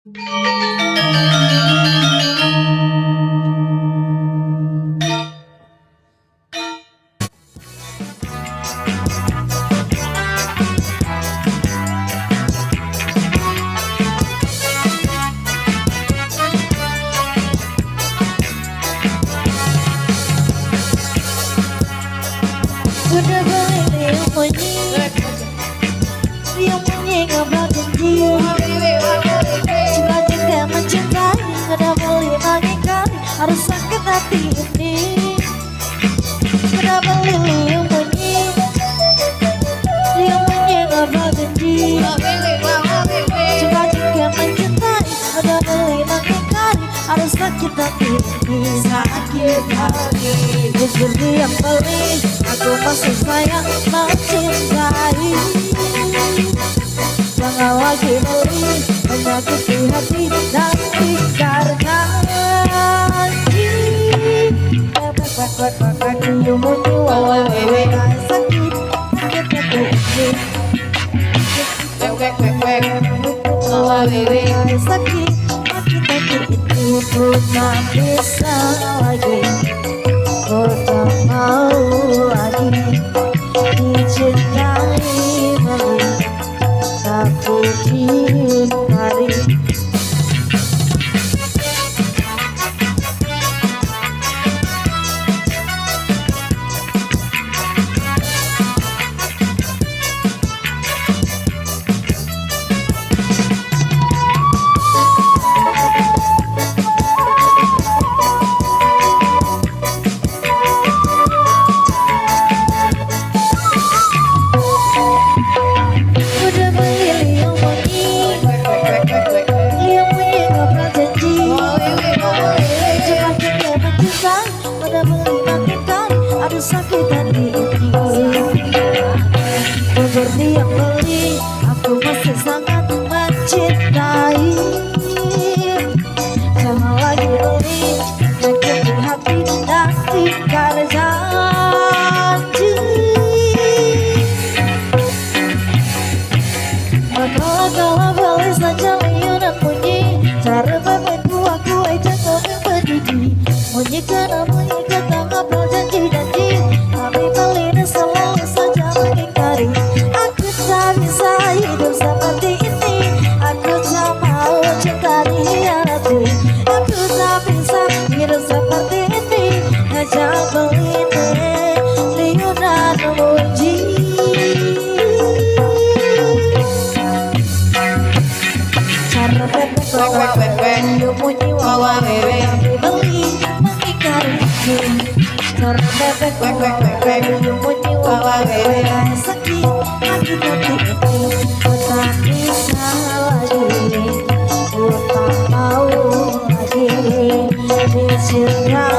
Udah balik bunyi, dia bunyi ngobrol janji. Jika juga mencintai, udah boleh lagi kali harus sakit hati ini. Udah balik bunyi, dia bunyi ngobrol janji. Jika juga mencintai, udah boleh lagi kali harus sakit hati ini. Sakit hati, jujur dia beli. Aku masih sayang mencintai. Jangan lagi beli menyakiti hati dan tinggalkan janji. Aku munyi wawa wewe sakit sakit wawa wewe sakit sakit itu pun bisa lagi. Ku tak mau lagi dicintai balik, tapi dihindari. Sakit hati ini seperti yang beli. Aku masih sangat mencintai. Jangan lagi beli menyakiti hati dan tinggal janji. Kalau beli saja liunan bunyi, cara bebeku aku aja kau berdiri. Bunyi kena ngobrol janji-janji, tapi belinya selalu saja mengingkari. Aku tak bisa hidup seperti ini, aku tak mau cinta dihianati. Aku tak bisa hidup seperti ini, ngajak belinya liunan bunyi. Cara bebek bunyi wawa wewe beli mengingkari. Cara bebek bunyi wawa wewe sakit hati hati itu. Ku tak bisa lagi, ku tak mau lagi dicintai.